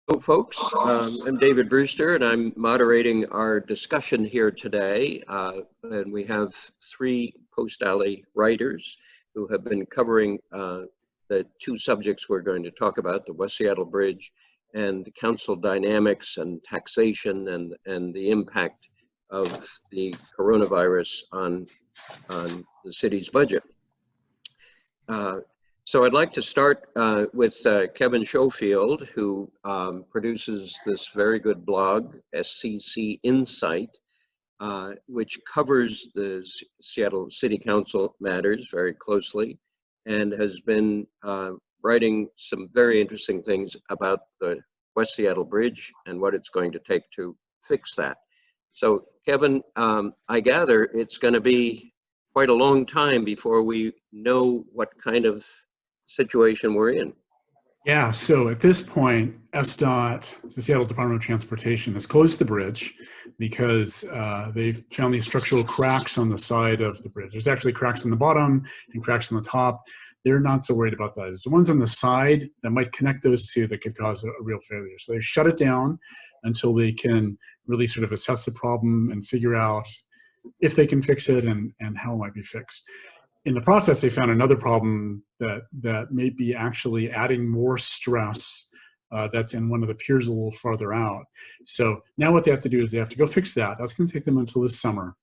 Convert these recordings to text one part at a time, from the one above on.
Hello, folks. I'm David Brewster, and I'm moderating our discussion here today. And we have three Post Alley writers who have been covering the two subjects we're going to talk about, the West Seattle Bridge and council dynamics and taxation and the impact of the coronavirus on the city's budget. So I'd like to start with Kevin Schofield, who produces this very good blog, SCC Insight, which covers the Seattle City Council matters very closely and has been writing some very interesting things about the West Seattle Bridge and what it's going to take to fix that. So Kevin, I gather it's going to be quite a long time before we know what kind of situation we're in. Yeah, so at this point, SDOT, the Seattle Department of Transportation, has closed the bridge because they've found these structural cracks on the side of the bridge. There's actually cracks on the bottom and cracks on the top. They're not so worried about that. It's the ones on the side that might connect those two that could cause a real failure. So they shut it down until they can really sort of assess the problem and figure out if they can fix it and how it might be fixed. In the process, they found another problem that may be actually adding more stress that's in one of the piers a little farther out. So now what they have to do is they have to go fix that. That's going to take them until this summer.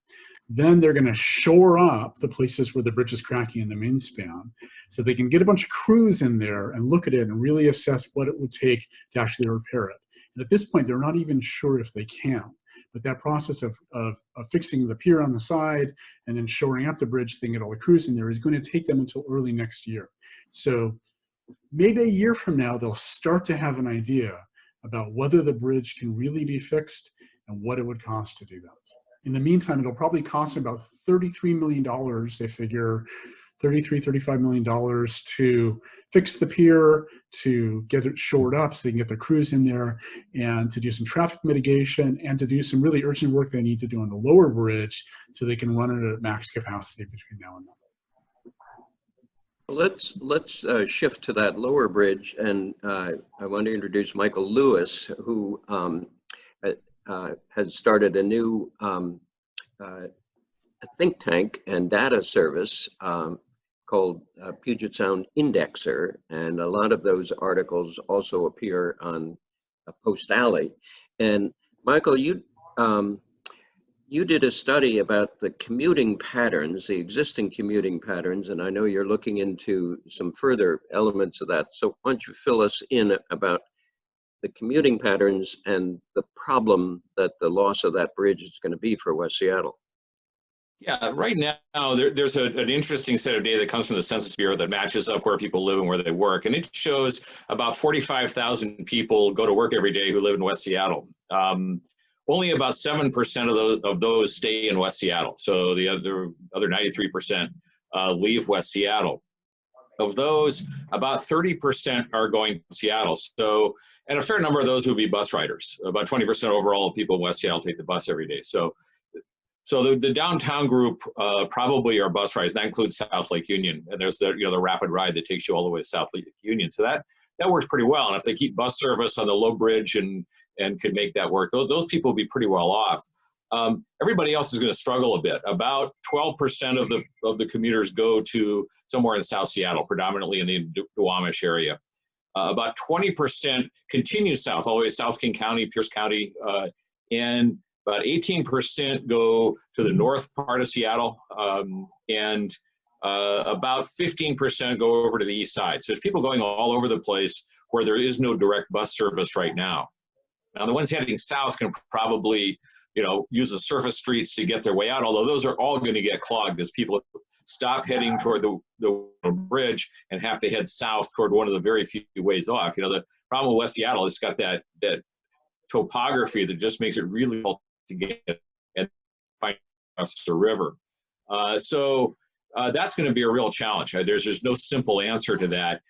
Then they're going to shore up the places where the bridge is cracking in the main span so they can get a bunch of crews in there and look at it and really assess what it would take to actually repair it. And at this point, they're not even sure if they can. But that process of fixing the pier on the side and then shoring up the bridge, they can get all the crews in there, is going to take them until early next year. So maybe a year from now, they'll start to have an idea about whether the bridge can really be fixed and what it would cost to do that. In the meantime, it'll probably cost about $33 million, they figure, $35 million to fix the pier, to get it shored up so they can get their crews in there, and to do some traffic mitigation, and to do some really urgent work they need to do on the lower bridge so they can run it at max capacity between now and then. Let's shift to that lower bridge, and I want to introduce Michael Lewis, who has started a new think tank and data service called Puget Sound Indexer, and a lot of those articles also appear on Post Alley. And Michael, you did a study about the commuting patterns, the existing commuting patterns, and I know you're looking into some further elements of that. So why don't you fill us in about the commuting patterns and the problem that the loss of that bridge is going to be for West Seattle? Yeah, right now there's an interesting set of data that comes from the Census Bureau that matches up where people live and where they work, and it shows about 45,000 people go to work every day who live in West Seattle. Only about 7% of those stay in West Seattle, so the other 93% leave West Seattle. Of those, about 30% are going to Seattle. So, and a fair number of those would be bus riders. About 20% overall of people in West Seattle take the bus every day. So the downtown group probably are bus rides. That includes South Lake Union, and there's the rapid ride that takes you all the way to South Lake Union. So that works pretty well. And if they keep bus service on the low bridge and could make that work, those people will be pretty well off. Everybody else is going to struggle a bit. About 12% of the commuters go to somewhere in South Seattle, predominantly in the Duwamish area. About 20% continue south, all the way to South King County, Pierce County, and about 18% go to the north part of Seattle, and about 15% go over to the east side. So there's people going all over the place where there is no direct bus service right now. Now, the ones heading south can probably, use the surface streets to get their way out, although those are all going to get clogged as people stop heading toward the bridge and have to head south toward one of the very few ways off. The problem with West Seattle, it's got that topography that just makes it really difficult to get and find across the river. So that's going to be a real challenge. There's no simple answer to that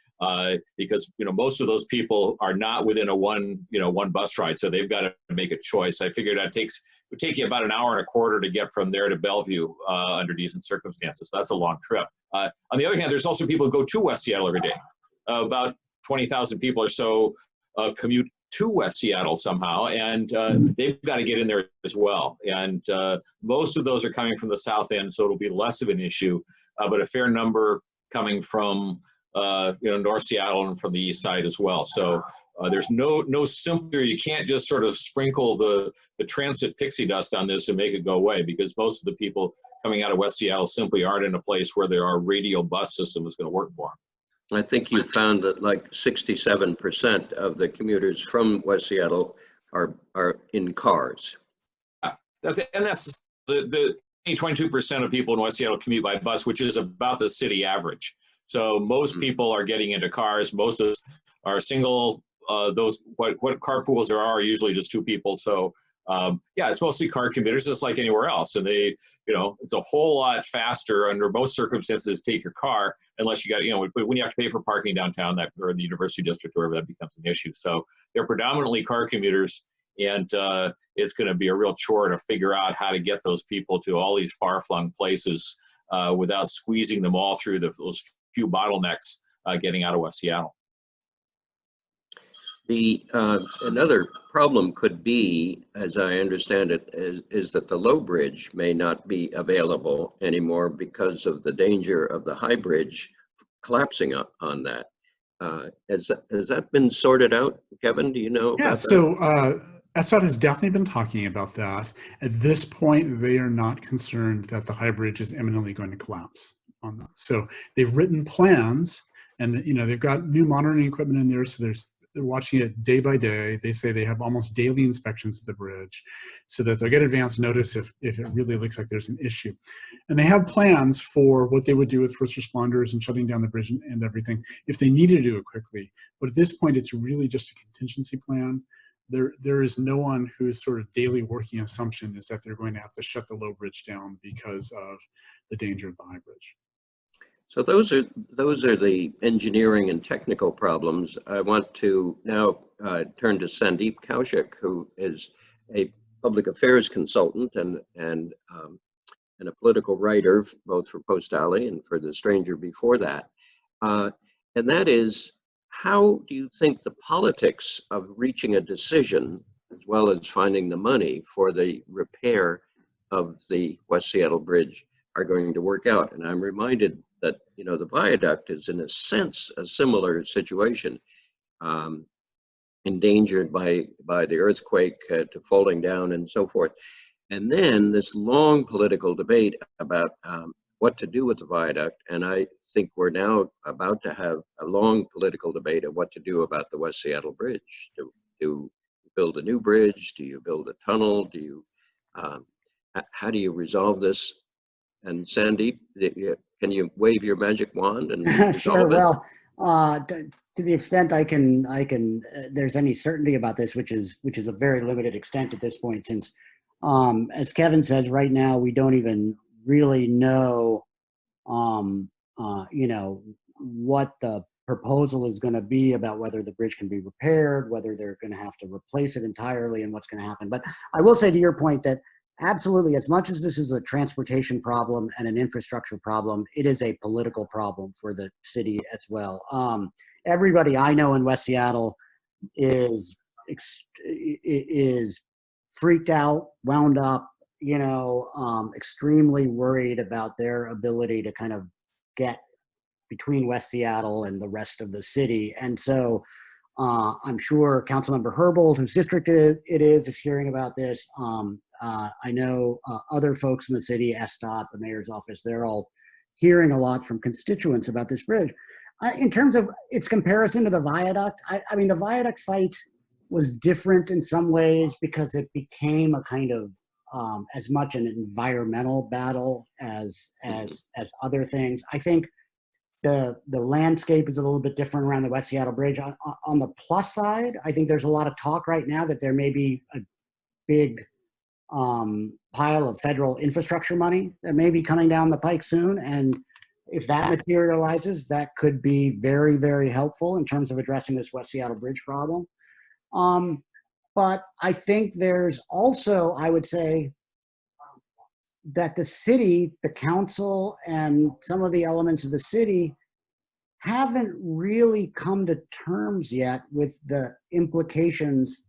because most of those people are not within a one bus ride, so they've got to make a choice. I figured it would take you about an hour and a quarter to get from there to Bellevue under decent circumstances. So that's a long trip. On the other hand, there's also people who go to West Seattle every day. About 20,000 people or so commute to West Seattle somehow, and they've got to get in there as well. And most of those are coming from the south end, so it'll be less of an issue, but a fair number coming from North Seattle and from the east side as well. So there's no simpler, you can't just sort of sprinkle the transit pixie dust on this and make it go away, because most of the people coming out of West Seattle simply aren't in a place where our radial bus system is going to work for them. I think you found that like 67% of the commuters from West Seattle are in cars. That's the 22% of people in West Seattle commute by bus, which is about the city average. So most people are getting into cars. Most of us are single. Those what carpools there are usually just two people. So yeah, it's mostly car commuters, just like anywhere else. And they, it's a whole lot faster under most circumstances to take your car, unless you got, but when you have to pay for parking downtown or in the University District, or wherever, that becomes an issue. So they're predominantly car commuters, and it's going to be a real chore to figure out how to get those people to all these far-flung places without squeezing them all through those few bottlenecks getting out of West Seattle. Another problem could be, as I understand it, is that the low bridge may not be available anymore because of the danger of the high bridge collapsing on that. Has that been sorted out, Kevin? Do you know about that? So SDOT has definitely been talking about that. At this point, they are not concerned that the high bridge is imminently going to collapse on that. So they've written plans, and they've got new monitoring equipment in there, so they're watching it day by day. They say they have almost daily inspections of the bridge, so that they'll get advance notice if it really looks like there's an issue. And they have plans for what they would do with first responders and shutting down the bridge and everything if they needed to do it quickly. But at this point, it's really just a contingency plan. There is no one whose sort of daily working assumption is that they're going to have to shut the low bridge down because of the danger of the high bridge. So those are the engineering and technical problems. I want to now turn to Sandeep Kaushik, who is a public affairs consultant and a political writer, both for Post Alley and for The Stranger before that. And that is, how do you think the politics of reaching a decision, as well as finding the money for the repair of the West Seattle Bridge, are going to work out? And I'm reminded that the viaduct is in a sense a similar situation, endangered by the earthquake to falling down and so forth. And then this long political debate about what to do with the viaduct, and I think we're now about to have a long political debate of what to do about the West Seattle Bridge. Do you build a new bridge? Do you build a tunnel? Do you how do you resolve this? And Sandeep, can you wave your magic wand and Sure. Well, to the extent I can, there's any certainty about this, which is a very limited extent at this point, since, as Kevin says, right now we don't even really know, what the proposal is going to be about whether the bridge can be repaired, whether they're going to have to replace it entirely, and what's going to happen. But I will say, to your point, that absolutely, as much as this is a transportation problem and an infrastructure problem, it is a political problem for the city as well. Everybody I know in West Seattle is freaked out, wound up, extremely worried about their ability to kind of get between West Seattle and the rest of the city. And so I'm sure Councilmember Herbold, whose district it is hearing about this. I know other folks in the city, SDOT, the mayor's office, they're all hearing a lot from constituents about this bridge. In terms of its comparison to the viaduct, I mean, the viaduct fight was different in some ways because it became a kind of as much an environmental battle as other things. I think the landscape is a little bit different around the West Seattle Bridge. On the plus side, I think there's a lot of talk right now that there may be a big pile of federal infrastructure money that may be coming down the pike soon. And if that materializes, that could be very, very helpful in terms of addressing this West Seattle Bridge problem. But I think there's also, I would say, that the city, the council, and some of the elements of the city haven't really come to terms yet with the implications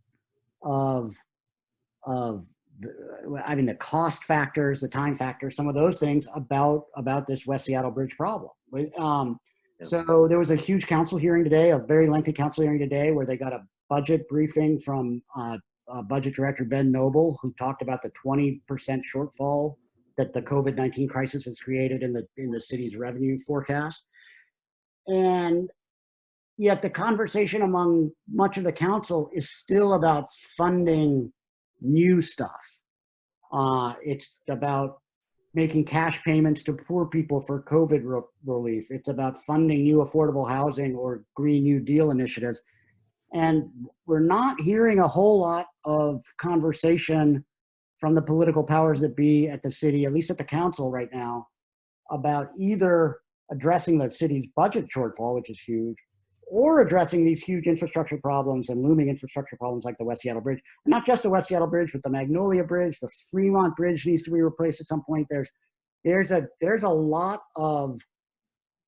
of the cost factors, the time factors, some of those things about this West Seattle Bridge problem. So there was a huge council hearing today, a very lengthy council hearing today, where they got a budget briefing from Budget Director Ben Noble, who talked about the 20% shortfall that the COVID-19 crisis has created in the city's revenue forecast. And yet the conversation among much of the council is still about funding new stuff. It's about making cash payments to poor people for COVID relief. It's about funding new affordable housing or Green New Deal initiatives. And we're not hearing a whole lot of conversation from the political powers that be at the city, at least at the council right now, about either addressing the city's budget shortfall, which is huge, or addressing these huge infrastructure problems and looming infrastructure problems like the West Seattle Bridge. And not just the West Seattle Bridge, but the Magnolia Bridge, the Fremont Bridge needs to be replaced at some point. There's a lot of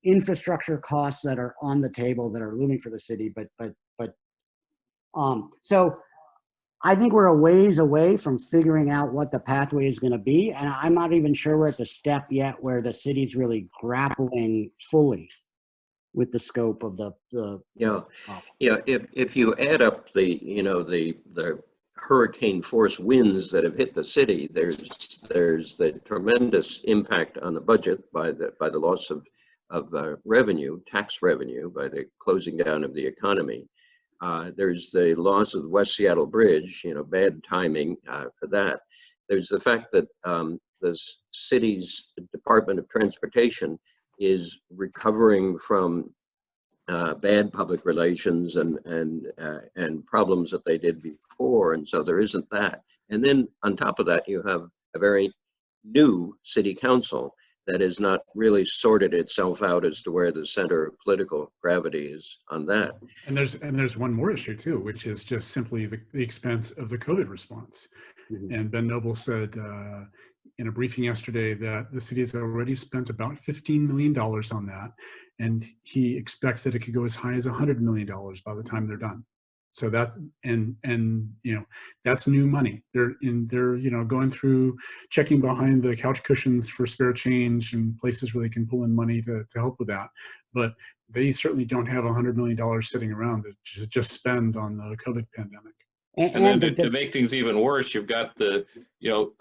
infrastructure costs that are on the table that are looming for the city. So I think we're a ways away from figuring out what the pathway is going to be, and I'm not even sure we're at the step yet where the city's really grappling fully with the scope of the If you add up the hurricane force winds that have hit the city, there's the tremendous impact on the budget by the loss of revenue, tax revenue, by the closing down of the economy. There's the loss of the West Seattle Bridge, bad timing for that. There's the fact that the city's Department of Transportation is recovering from bad public relations and problems that they did before, and so there isn't that. And then on top of that, you have a very new city council that has not really sorted itself out as to where the center of political gravity is on that. And there's one more issue too, which is just simply the expense of the COVID response. Mm-hmm. And Ben Noble said in a briefing yesterday that the city has already spent about $15 million on that, and he expects that it could go as high as $100 million by the time they're done. So that's that's new money. They're going through, checking behind the couch cushions for spare change and places where they can pull in money to help with that. But they certainly don't have $100 million sitting around to just spend on the COVID pandemic. And then to make things even worse, you've got a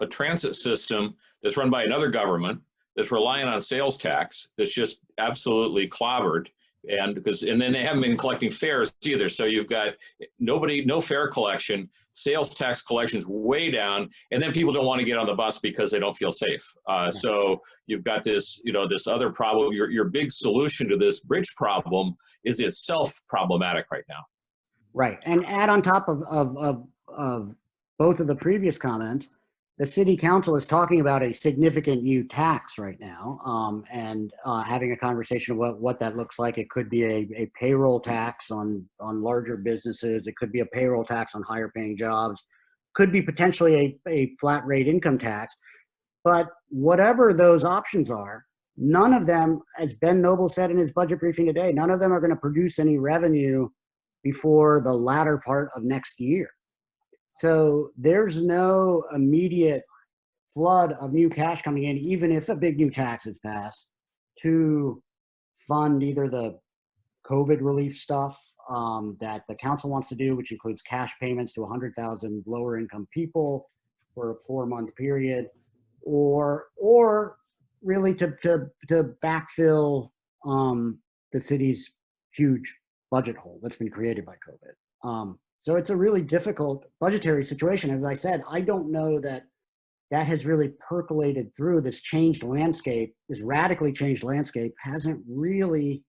transit system that's run by another government that's relying on sales tax that's just absolutely clobbered. And then they haven't been collecting fares either. So you've got no fare collection, sales tax collection's way down, and then people don't want to get on the bus because they don't feel safe. So you've got this other problem. Your big solution to this bridge problem is itself problematic right now. Right, and add on top of both of the previous comments, the city council is talking about a significant new tax right now, and having a conversation about what that looks like. It could be a payroll tax on larger businesses. It could be a payroll tax on higher paying jobs. Could be potentially a flat rate income tax. But whatever those options are, none of them, as Ben Noble said in his budget briefing today, none of them are going to produce any revenue before the latter part of next year. So there's no immediate flood of new cash coming in, even if a big new tax is passed, to fund either the COVID relief stuff that the council wants to do, which includes cash payments to 100,000 lower income people for a 4-month period, or really to backfill the city's huge budget hole that's been created by COVID. So it's a really difficult budgetary situation. As I said, I don't know that has really percolated through. This changed landscape, this radically changed landscape, hasn't really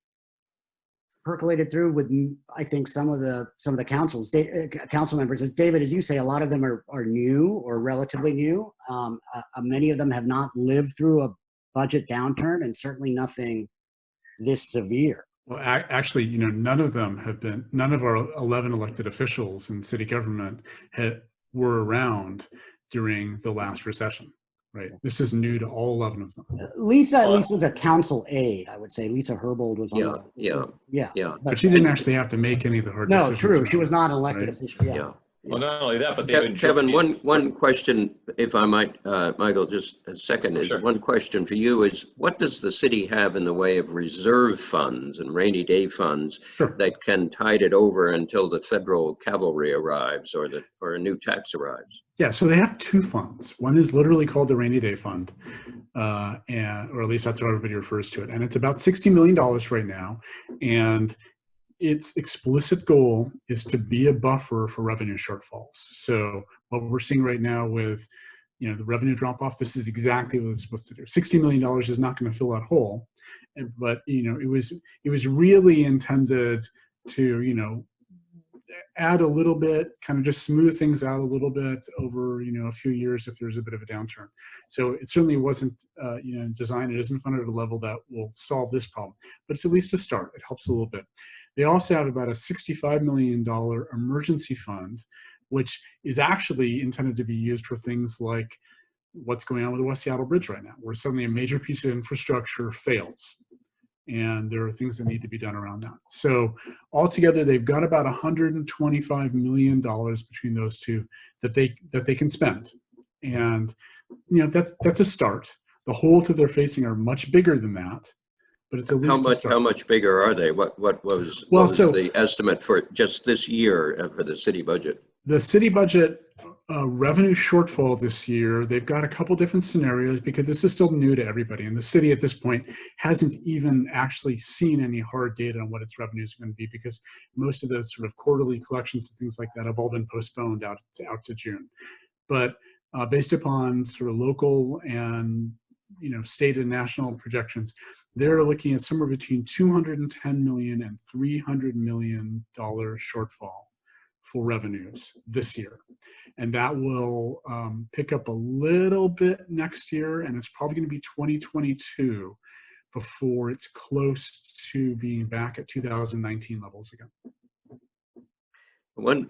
percolated through with, I think, some of the council members. As David, as you say, a lot of them are new or relatively new. Many of them have not lived through a budget downturn, and certainly nothing this severe. Well, actually, none of our 11 elected officials in city government were around during the last recession, right? This is new to all 11 of them. Lisa at least was a council aide, I would say. Lisa Herbold was on Yeah. But she didn't actually have to make any of the hard no, decisions. true. about She was it, not an elected right? official. Yeah. Yeah. Well, not only that, but they've been Kevin, one question, if I might, Michael, just a second, is Sure. one question for you is, what does the city have in the way of reserve funds and rainy day funds Sure. that can tide it over until the federal cavalry arrives or a new tax arrives? Yeah, so they have two funds. One is literally called the Rainy Day Fund, or at least that's how everybody refers to it. And it's about $60 million right now. And its explicit goal is to be a buffer for revenue shortfalls. So what we're seeing right now with, the revenue drop off, this is exactly what it's supposed to do. $60 million is not going to fill that hole, but it was really intended to add a little bit, kind of just smooth things out a little bit over a few years if there's a bit of a downturn. So it certainly wasn't designed. It isn't funded at a level that will solve this problem, but it's at least a start. It helps a little bit. They also have about a $65 million emergency fund, which is actually intended to be used for things like what's going on with the West Seattle Bridge right now, where suddenly a major piece of infrastructure fails. And there are things that need to be done around that. So altogether, they've got about $125 million between those two that they can spend. And that's a start. The holes that they're facing are much bigger than that. But it's at least a start. How much bigger are they? What was the estimate for just this year for the city budget? The city budget revenue shortfall this year, they've got a couple different scenarios because this is still new to everybody. And the city at this point hasn't even actually seen any hard data on what its revenues are going to be because most of the sort of quarterly collections and things like that have all been postponed out to June. But based upon sort of local and state and national projections, they're looking at somewhere between $210 million and $300 million shortfall for revenues this year. And that will pick up a little bit next year, and it's probably going to be 2022 before it's close to being back at 2019 levels again. One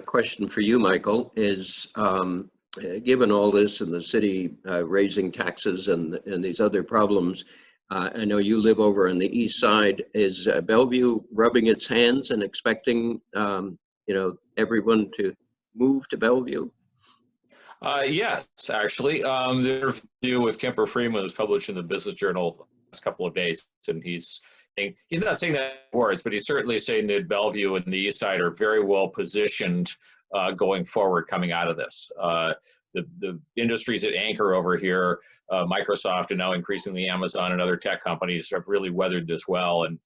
question for you, Michael, is given all this and the city raising taxes and these other problems, I know you live over on the east side. Is Bellevue rubbing its hands and expecting everyone to move to Bellevue? Yes, actually. The interview with Kemper Freeman was published in the Business Journal the last couple of days, and he's not saying that in words, but he's certainly saying that Bellevue and the east side are very well positioned going forward coming out of this. The industries that anchor over here, Microsoft and now increasingly Amazon and other tech companies have really weathered this well. And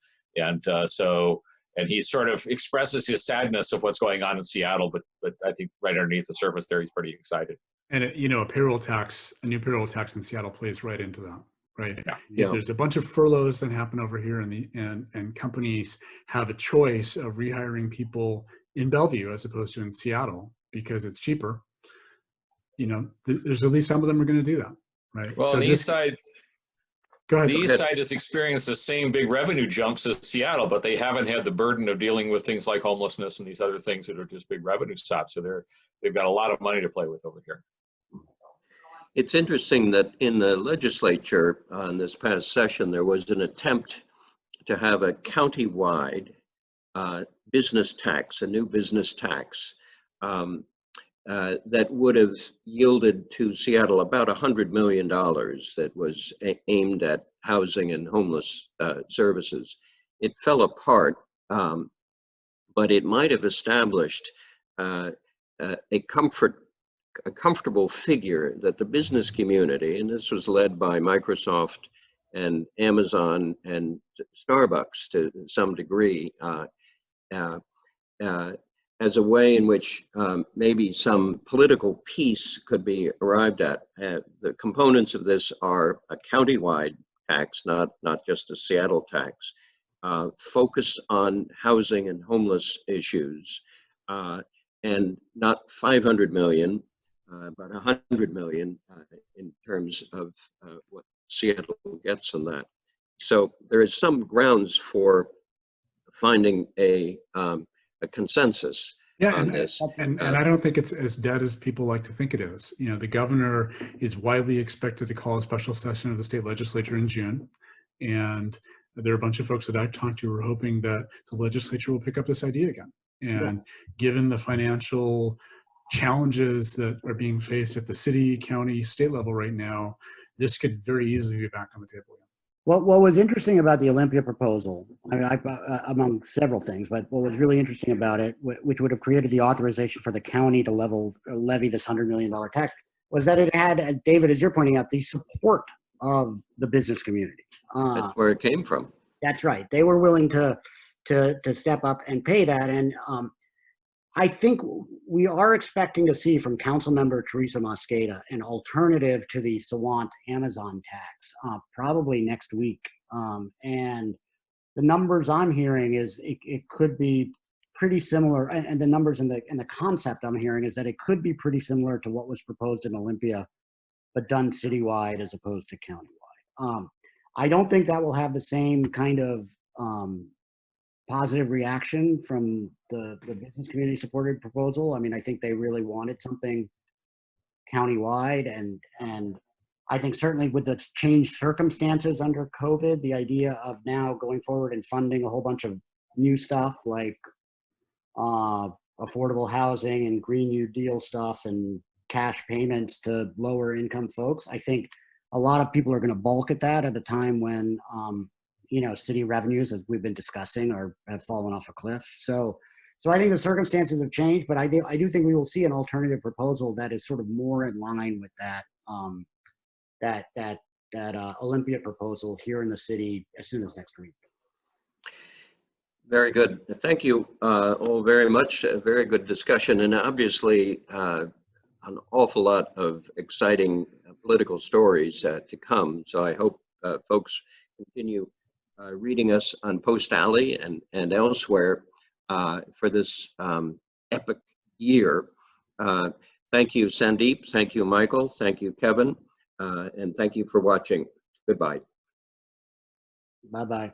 he sort of expresses his sadness of what's going on in Seattle, but I think right underneath the surface there, he's pretty excited. And a new payroll tax in Seattle plays right into that, right? Yeah. If there's a bunch of furloughs that happen over here, and companies have a choice of rehiring people in Bellevue as opposed to in Seattle because it's cheaper, there's at least some of them are going to do that, right? Well, so the east side. Go ahead. The east side has experienced the same big revenue jumps as Seattle, but they haven't had the burden of dealing with things like homelessness and these other things that are just big revenue stops. So they've got a lot of money to play with over here. It's interesting that in the legislature on this past session, there was an attempt to have a county-wide business tax, a new business tax, that would have yielded to Seattle about $100 million that was aimed at housing and homeless services. It fell apart, but it might have established a comfortable figure that the business community, and this was led by Microsoft and Amazon and Starbucks to some degree, as a way in which maybe some political peace could be arrived at. The components of this are a countywide tax, not just a Seattle tax, focus on housing and homeless issues, and not 500 million, but 100 million in terms of what Seattle gets in that. So there is some grounds for finding a consensus. Yeah, on and this. and I don't think it's as dead as people like to think it is. You know, the governor is widely expected to call a special session of the state legislature in June, and there are a bunch of folks that I've talked to who are hoping that the legislature will pick up this idea again. And given the financial challenges that are being faced at the city, county, state level right now, this could very easily be back on the table again. What was interesting about the Olympia proposal, I mean, among several things, but what was really interesting about it, which would have created the authorization for the county to levy this $100 million tax, was that it had, David, as you're pointing out, the support of the business community. That's where it came from. That's right. They were willing to step up and pay that. And I think we are expecting to see from Councilmember Teresa Mosqueda an alternative to the Sawant Amazon tax, probably next week. And the numbers I'm hearing is it could be pretty similar, and the numbers and the concept I'm hearing is that it could be pretty similar to what was proposed in Olympia, but done citywide as opposed to countywide. I don't think that will have the same kind of positive reaction from the business community supported proposal. I mean, I think they really wanted something countywide, and I think certainly with the changed circumstances under COVID, the idea of now going forward and funding a whole bunch of new stuff like affordable housing and Green New Deal stuff and cash payments to lower income folks, I think a lot of people are going to balk at that at a time when you know, city revenues, as we've been discussing, have fallen off a cliff. So I think the circumstances have changed, but I do think we will see an alternative proposal that is sort of more in line with that Olympia proposal here in the city as soon as next week. Very good. Thank you all very much. A very good discussion, and obviously an awful lot of exciting political stories to come. So I hope folks continue reading us on Post Alley and elsewhere for this epic year. Thank you, Sandeep. Thank you, Michael. Thank you, Kevin. And thank you for watching. Goodbye. Bye-bye.